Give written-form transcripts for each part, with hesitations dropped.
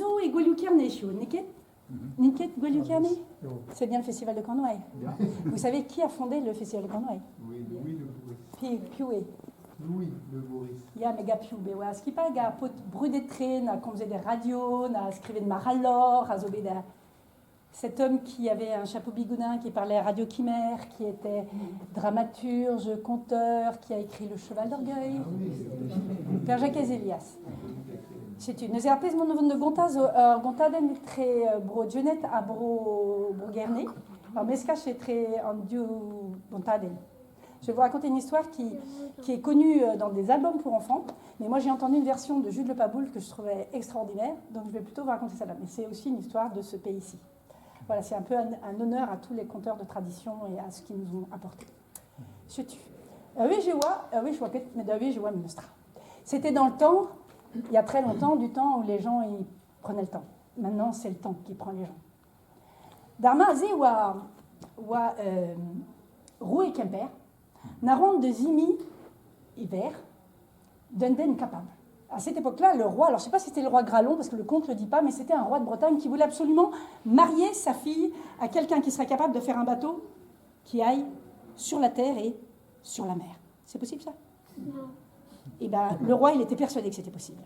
Izo et Gwelukerneshu, Niket Gwelukerné. C'est bien le festival de Cornouailles. Vous savez qui a fondé le festival de Cornouailles? Oui, Louis Le Bourris. Pioué. Louis Le Bourris. Il y a méga Pioué. Ce qui pas gars pot brûler de train, qu'on faisait des radios, on a écrit de Maralor, à Zobéda. Cet homme qui avait un chapeau bigoudin, qui parlait à Radio Chimère, qui était dramaturge, conteur, qui a écrit Le Cheval d'Orgueil. Père Jacques Elias. C'est une zerpez mon de gontaz gontaden très bro jenet à bro gerne. Alors mesca c'est très en dieu gontaden. Je vais vous raconter une histoire qui est connue dans des albums pour enfants, mais moi j'ai entendu une version de Jules Le Paboul que je trouvais extraordinaire, donc je vais plutôt vous raconter ça là. Mais c'est aussi une histoire de ce pays-ci. Voilà, c'est un peu un honneur à tous les conteurs de tradition et à ce qu'ils nous ont apporté. Je tue. Oui, je vois que mais oui, je vois Menostra. C'était dans le temps, il y a très longtemps, du temps où les gens ils prenaient le temps. Maintenant, c'est le temps qui prend les gens. Dharma Azé ou Roux et Kemper, Naron de Zimi hiver, Dunden capable. À cette époque-là, le roi, alors je ne sais pas si c'était le roi Gralon, parce que le conte ne le dit pas, mais c'était un roi de Bretagne qui voulait absolument marier sa fille à quelqu'un qui serait capable de faire un bateau qui aille sur la terre et sur la mer. C'est possible ça? Non. Et bien, le roi, il était persuadé que c'était possible.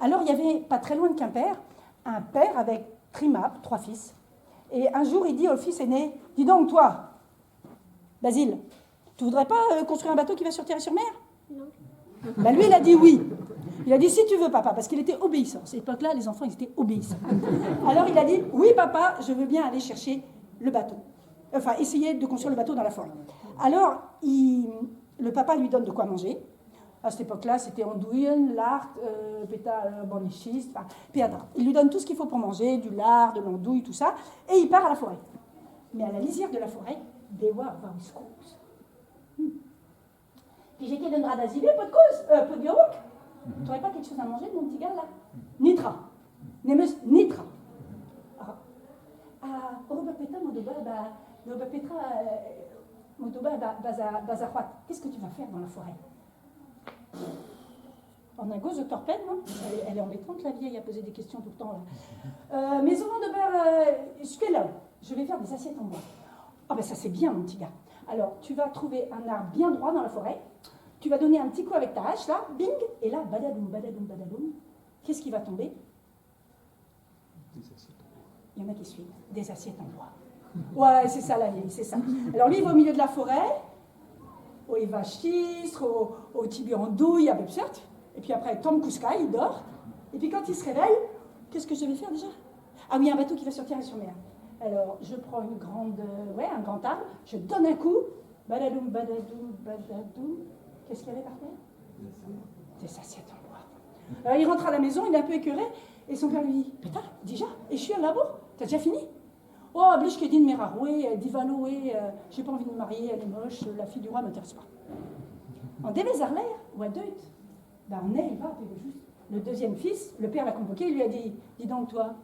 Alors, il y avait, pas très loin de Quimper, un père avec Trimap, 3 fils. Et un jour, il dit au fils aîné, « Dis donc, toi, Basile, tu voudrais pas construire un bateau qui va sur terre et sur mer ?» Non. Ben, lui, il a dit oui. Il a dit, si tu veux, papa, parce qu'il était obéissant. À cette époque-là, les enfants, ils étaient obéissants. Alors, il a dit, oui, papa, je veux bien aller chercher le bateau. Enfin, essayer de construire le bateau dans la forêt. Alors, le papa lui donne de quoi manger. À cette époque-là, c'était andouille, lard, bornichiste. Puis attends, il lui donne tout ce qu'il faut pour manger, du lard, de l'andouille, tout ça. Et il part à la forêt. Mais à la lisière de la forêt, Dewa va au secours. Puis j'ai qu'à donner d'asile, pas de cause, pas de biorouk. Tu n'aurais pas quelque chose à manger, mon petit gars, là? Nitra. Nemes Nitra. Robert Petra, Robert Petra, Bazarhuat. Qu'est-ce que tu vas faire dans la forêt? On a gauche de torpède, non? Elle est embêtante, la vieille, à poser des questions tout le temps, là. Mais souvent de beurre, je vais faire des assiettes en bois. Ah ben ça c'est bien, mon petit gars. Alors, tu vas trouver un arbre bien droit dans la forêt. Tu vas donner un petit coup avec ta hache, là, bing, et là, badadoum, badadoum, badadoum. Qu'est-ce qui va tomber? Des assiettes en bois. Il y en a qui suivent. Des assiettes en bois. Ouais, c'est ça la vieille, c'est ça. Alors lui, il va au milieu de la forêt, au Evachistre, au Tibi-Andouille, à Bepsert. Et puis après, Tom Kouska, il dort. Et puis quand il se réveille, qu'est-ce que je vais faire déjà? Ah oui, un bateau qui va sur terre et sur mer. Alors, je prends un grand arbre, je donne un coup, badadoum, badadoum, badadoum. Qu'est-ce qu'il y avait par terre? Des assiettes en bois. Alors, il rentre à la maison, il est un peu écœuré, et son père lui dit, putain, déjà, et je suis à labo, t'as déjà fini? Oh, Blishkedin Meraroué, Divaloué, j'ai pas envie de me marier, elle est moche, la fille du roi m'intéresse pas. En Dévézarler, ou à Deut, on est, il va, juste. Le deuxième fils, le père l'a convoqué, il lui a dit, dis donc toi,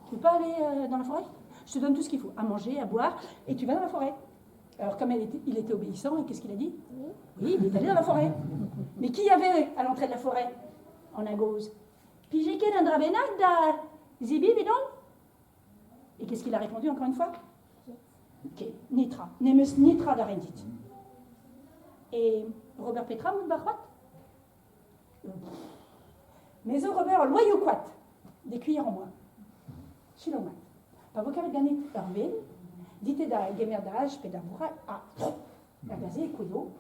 tu veux pas aller dans la forêt? Je te donne tout ce qu'il faut, à manger, à boire, et tu vas dans la forêt. Alors, comme il était obéissant, et qu'est-ce qu'il a dit? Oui, il est allé dans la forêt. Mais qui y avait à l'entrée de la forêt? En agose. Puis j'ai qu'un drabenac da Zibi, bidon? Et qu'est-ce qu'il a répondu encore une fois? Ok, Nitra. Nemes Nitra d'Arendit. Et Robert Petra, Moudbachwat? Mais Robert, loyau quat, des cuillères en bois. Chilomat. Pas vous qu'avez gagné Hervé, dites da Gemerdage, Pédaboura, la gazée, Couillot,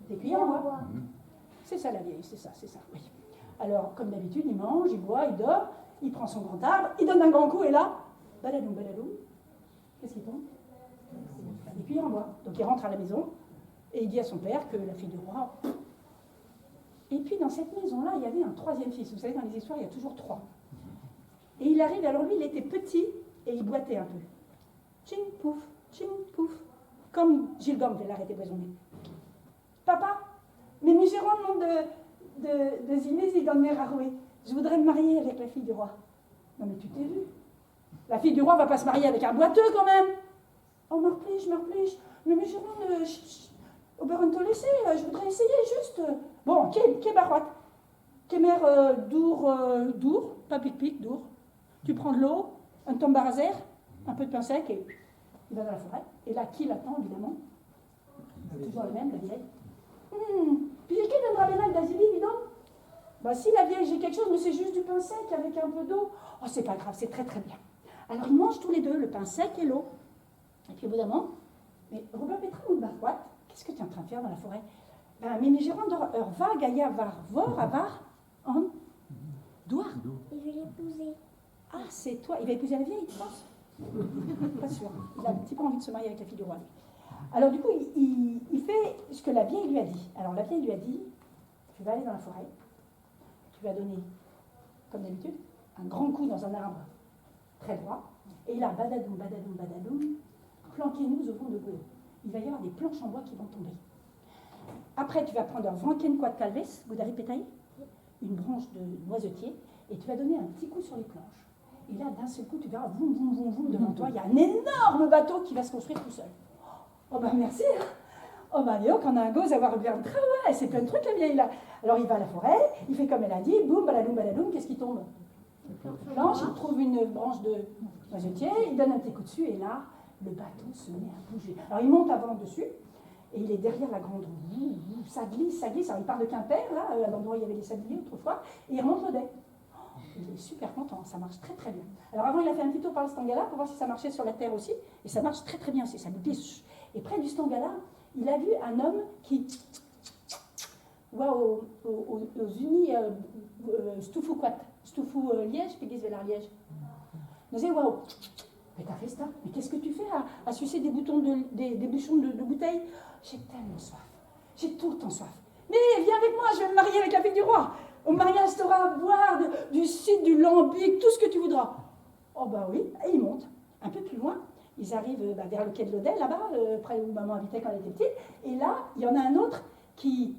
des cuillères en bois. C'est ça la vieille, c'est ça, oui. Alors, comme d'habitude, il mange, il boit, il dort, il prend son grand arbre, il donne un grand coup, et là, badadoum, badadoum, qu'est-ce qui tombe? Des cuillères en bois. Donc il rentre à la maison, et il dit à son père que la fille du roi... Et puis dans cette maison-là, il y avait un troisième fils. Vous savez, dans les histoires, il y a toujours 3. Et il arrive, alors lui, il était petit, et il boitait un peu. Tching, pouf, comme Gilles Gomme avait l'arrêté poisonné. Papa, mais Migéron de Zinézi dans le Meraroué, je voudrais me marier avec la fille du roi. Non mais tu t'es vu. La fille du roi va pas se marier avec un boiteux quand même. Oh, me replige. Mais Migéron, au beurre de laisser, je voudrais essayer juste. Bon, qu'est barouette? Kemer dour, pas pic-pic, dour. Tu prends de l'eau, un tambarazer, un peu de pain sec et il va dans la forêt. Et là, qui l'attend, évidemment? Toujours le même, la vieille. Puis qui viendra bien d'Azibi, dis donc? Bah si, la vieille, j'ai quelque chose, mais c'est juste du pain sec avec un peu d'eau. Oh, c'est pas grave, c'est très très bien. Alors ils mangent tous les deux, le pain sec et l'eau. Et puis au bout d'un moment, mais Robin Petra ou Barquat, qu'est-ce que tu es en train de faire dans la forêt? Ben, mais Gérard va, Gaïa, var, vor, avar, en, doigt. Il veut l'épouser. Ah, c'est toi. Il va épouser la vieille, tu penses? Pas sûr. Il a un petit peu envie de se marier avec la fille du roi. Alors du coup, il fait ce que la vieille lui a dit. Alors la vieille lui a dit, tu vas aller dans la forêt, tu vas donner, comme d'habitude, un grand coup dans un arbre très droit, et là, badadoum, badadoum, badadoum, planquez-nous au fond de l'eau. Il va y avoir des planches en bois qui vont tomber. Après, tu vas prendre un Vranken Quad Calves, Goudari Pétaï, une branche de noisetier, et tu vas donner un petit coup sur les planches. Et là, d'un seul coup, tu verras, voum, voum, voum, voum, devant toi, il y a un énorme bateau qui va se construire tout seul. Oh ben merci, hein. Oh ben Léo, qu'on a un gosse à avoir bien un travail, c'est plein de trucs la vieille là. Alors il va à la forêt, il fait comme elle a dit, boum, baladoum, baladoum, qu'est-ce qui tombe? Planche, il trouve une branche de noisetier, il donne un petit coup dessus, et là, le bateau se met à bouger. Alors il monte avant dessus, et il est derrière la grande roue, ça glisse, ça glisse. Alors il part de Quimper, là, à l'endroit où il y avait les sabliers autrefois, et il remonte l'Odet. Oh, il est super content, ça marche très très bien. Alors avant, il a fait un petit tour par le Stangala pour voir si ça marchait sur la terre aussi, et ça marche très très bien aussi, ça glisse. Et près du Stangala, il a vu un homme qui va aux Unis Stouffou-Quat, Stouffou-Liège, puis Guise-Velar Liège. Il disait, waouh, mais t'as fait ça? Mais qu'est-ce que tu fais à sucer des bouchons de bouteilles? J'ai tellement soif. J'ai tout le temps soif. Mais viens avec moi, je vais me marier avec la fille du roi. Au mariage, tu auras à boire du cidre, du lambic, tout ce que tu voudras. Oh bah oui, et ils montent. Un peu plus loin, ils arrivent vers le quai de l'Odelle, là-bas, près où maman habitait quand elle était petite. Et là, il y en a un autre qui...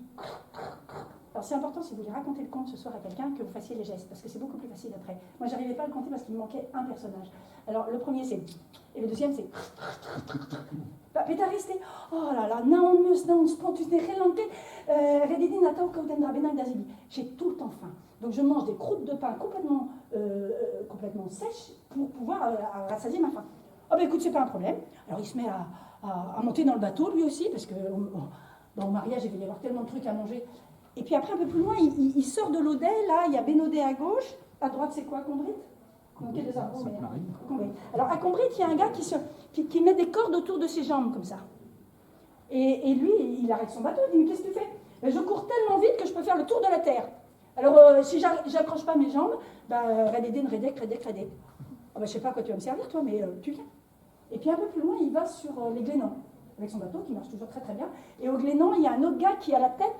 Alors c'est important, si vous voulez raconter le conte ce soir à quelqu'un, que vous fassiez les gestes, parce que c'est beaucoup plus facile après. Moi, je n'arrivais pas à le compter parce qu'il me manquait un personnage. Alors le premier, c'est... Et le deuxième, c'est... Pétariste, oh là là, naon spontus relante, redidi natao kautendra benag dazibi. J'ai tout le temps faim. Donc je mange des croûtes de pain complètement sèches pour pouvoir rassasier ma faim. Oh ben écoute, c'est pas un problème. Alors il se met à monter dans le bateau lui aussi, parce que au mariage, il va y avoir tellement de trucs à manger. Et puis après, un peu plus loin, il sort de l'Odet, là, il y a Bénodet à gauche. À droite, c'est quoi, Combrit? Alors à Combrit, il y a un gars qui met des cordes autour de ses jambes, comme ça. Et lui, il arrête son bateau, il dit, mais qu'est-ce que tu fais? Ben, je cours tellement vite que je peux faire le tour de la Terre. Alors, si j'accroche pas mes jambes, rededen, redek. Je sais pas à quoi tu vas me servir, toi, mais tu viens. Et puis un peu plus loin, il va sur les Glénans, avec son bateau, qui marche toujours très très bien. Et au Glénan, il y a un autre gars qui a la tête,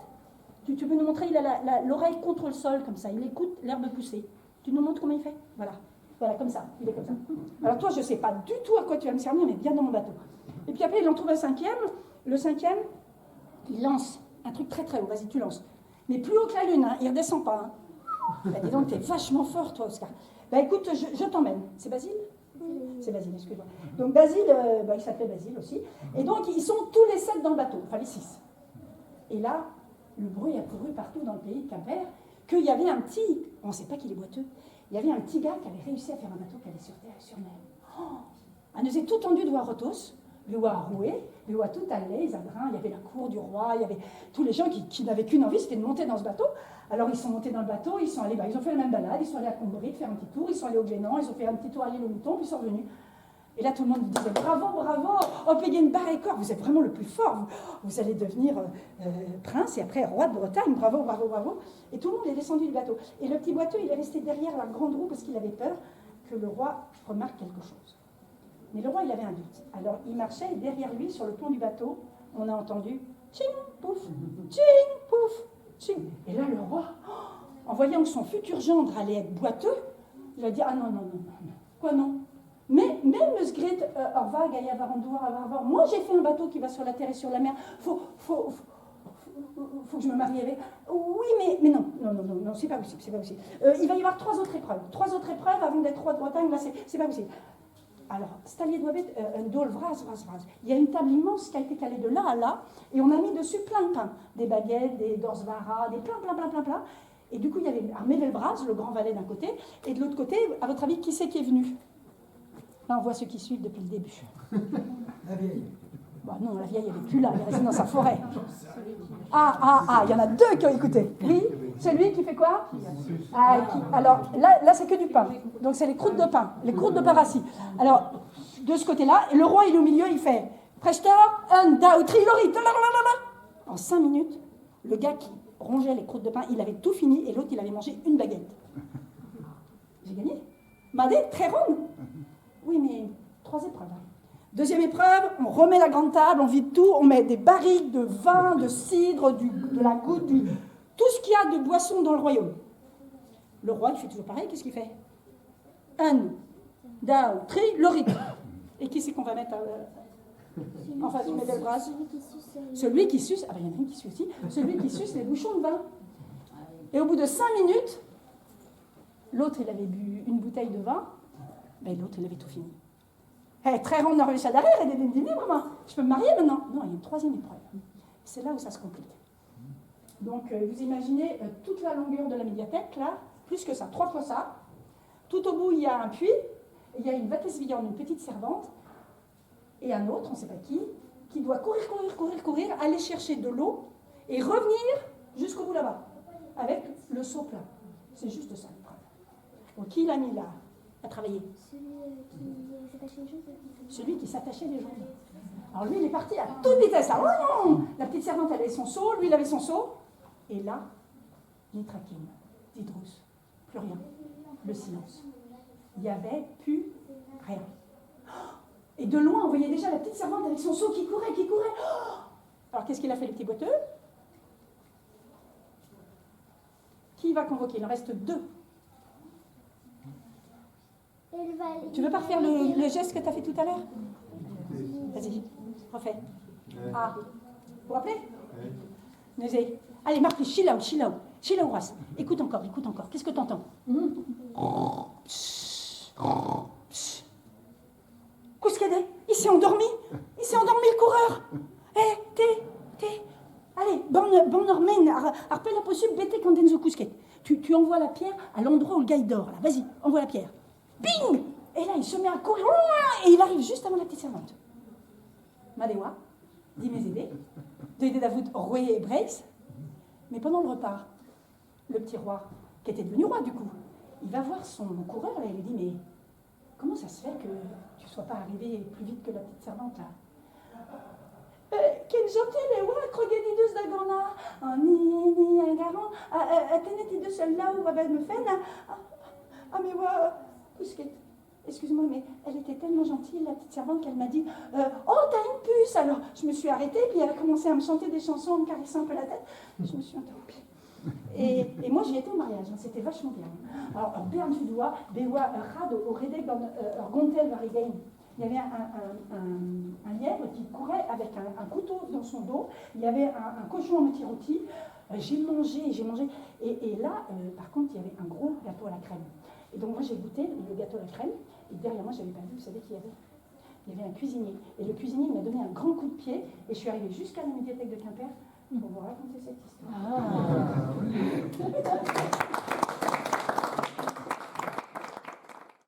tu peux nous montrer, il a l'oreille contre le sol, comme ça, il écoute l'herbe pousser. Tu nous montres comment il fait? Voilà, comme ça, il est comme ça. Alors toi, je ne sais pas du tout à quoi tu vas me servir, mais viens dans mon bateau. Et puis après, il en trouve un cinquième. Le cinquième, il lance un truc très très haut. Vas-y, tu lances. Mais plus haut que la lune, hein, il ne redescend pas. Hein. Dis donc, t'es vachement fort, toi, Oscar. Écoute, je t'emmène. C'est Basile? C'est Basile, excuse-moi. Donc Basile, il s'appelait Basile aussi. Et donc, ils sont tous les 7 dans le bateau, enfin les 6. Et là, le bruit a couru partout dans le pays de Quimper qu'il y avait un petit, on ne sait pas qu'il est boiteux, il y avait un petit gars qui avait réussi à faire un bateau qui allait sur terre et sur mer. On nous est tout tendu de Warotos, le Waroué, le Wa tout allait, les Adrins, il y avait la cour du roi, il y avait tous les gens qui n'avaient qu'une envie, c'était de monter dans ce bateau. Alors ils sont montés dans le bateau, ils sont allés, ils ont fait la même balade, ils sont allés à Combry faire un petit tour, ils sont allés au Glénan, ils ont fait un petit tour à l'île aux moutons, puis ils sont revenus. Et là, tout le monde me disait bravo, oh, payez une barre et corps, vous êtes vraiment le plus fort, vous allez devenir prince et après roi de Bretagne, bravo. Et tout le monde est descendu du bateau. Et le petit boiteux, il est resté derrière la grande roue parce qu'il avait peur que le roi remarque quelque chose. Mais le roi, il avait un doute. Alors, il marchait et derrière lui, sur le pont du bateau, on a entendu tching, pouf, tching, pouf, tching. Et là, le roi, en voyant que son futur gendre allait être boiteux, il a dit ah non. Quoi non? Mais même Sgrit, Orva, Gaïa, Varandour, Avarvor, moi j'ai fait un bateau qui va sur la terre et sur la mer. Faut que je me marie avec. Oui, mais non, c'est pas possible, il va y avoir 3 autres épreuves. 3 autres épreuves avant d'être roi de Bretagne, là, c'est pas possible. Alors, Stalier doit être un dôle, vras. Il y a une table immense qui a été calée de là à là, et on a mis dessus plein de pain. Des baguettes, des dorsvara, des plein. Et du coup, il y avait Armévelbraz, le grand valet d'un côté, et de l'autre côté, à votre avis, qui c'est qui est venu? Là, on voit ceux qui suivent depuis le début. La vieille. Bon, non, la vieille, elle n'est plus là, elle est restée dans sa forêt. Il y en a deux qui ont écouté. Oui, celui qui fait quoi? Alors, là c'est que du pain. Donc, c'est les croûtes de pain, les croûtes de pain rassis. Alors, de ce côté-là, et le roi, il est au milieu, il fait Prester, un, dao, trilori, en 5 minutes, le gars qui rongeait les croûtes de pain, il avait tout fini, et l'autre, il avait mangé une baguette. J'ai gagné. Madé, très ronde. Oui, mais 3 épreuves. Deuxième épreuve, on remet la grande table, on vide tout, on met des barriques de vin, de cidre, de la goutte, tout ce qu'il y a de boisson dans le royaume. Le roi, il fait toujours pareil, qu'est-ce qu'il fait? Un, dao, tri, lorik. Et qui c'est qu'on va mettre en face du Médelbras? Celui qui suce, il y en a un qui suce aussi, celui qui suce les bouchons de vin. Et au bout de 5 minutes, l'autre, il avait bu une bouteille de vin, l'autre, il avait tout fini. Très rond, Norvège à l'arrière, et des livres, moi. Je peux me marier maintenant? Non, il y a une 3e épreuve. C'est là où ça se complique. Donc, vous imaginez toute la longueur de la médiathèque, là, plus que ça, 3 fois ça. Tout au bout, il y a un puits, il y a une Vattesvian, une petite servante, et un autre, on ne sait pas qui doit courir, aller chercher de l'eau, et revenir jusqu'au bout là-bas, avec le seau plein. C'est juste ça, l'épreuve. Donc, qui l'a mis là à travailler? Celui qui s'attachait les jambes. Alors lui, il est parti à toute vitesse. Ah, oh non, la petite servante avait son seau, lui, il avait son seau. Et là, Nitrakim, Didrus, plus rien. Le silence. Il n'y avait plus rien. Et de loin, on voyait déjà la petite servante avec son seau qui courait. Alors qu'est-ce qu'il a fait, le petit boiteux? Qui va convoquer? Il en reste 2. Tu veux pas refaire le geste que tu as fait tout à l'heure? Vas-y, refais. Ah, vous vous rappelez? Nézé. Allez, Marc, Chilaou, Ras. Écoute encore. Qu'est-ce que tu entends? Qu'est-ce qu'il y a? Il s'est endormi, le coureur. Allez, bon normen, arpel la possible, bête kandenzo kousket. Tu envoies la pierre à l'endroit où le gars il dort, là. Vas-y, envoie la pierre. Bing! Et là, il se met à courir, et il arrive juste avant la petite servante. Madewa, dit mes aidés, de Davout, roi et Brace. Mais pendant le repas, le petit roi, qui était devenu roi du coup, il va voir son coureur, là, il lui dit, mais comment ça se fait que tu ne sois pas arrivé plus vite que la petite servante, là? Quel gentil, ouais, crogénidus d'Agana, un ni un garant, tenez de seul là où va me faire, mais ouais, excuse-moi, mais elle était tellement gentille, la petite servante, qu'elle m'a dit oh, t'as une puce! Alors, je me suis arrêtée, puis elle a commencé à me chanter des chansons, en me caressant un peu la tête. Je me suis interrompue. Et moi, j'y étais au mariage, hein, c'était vachement bien. Alors, Bern du doigt, Bewa Rado, au Redek, Gontel, Varigain. Il y avait un lièvre qui courait avec un couteau dans son dos. Il y avait un cochon en moitié rôti. J'ai mangé. Et là, par contre, il y avait un gros gâteau à la crème. Et donc, moi, j'ai goûté le gâteau à la crème. Et derrière moi, je n'avais pas vu, vous savez qui il y avait? Il y avait un cuisinier. Et le cuisinier m'a donné un grand coup de pied. Et je suis arrivée jusqu'à la médiathèque de Quimper pour vous raconter cette histoire.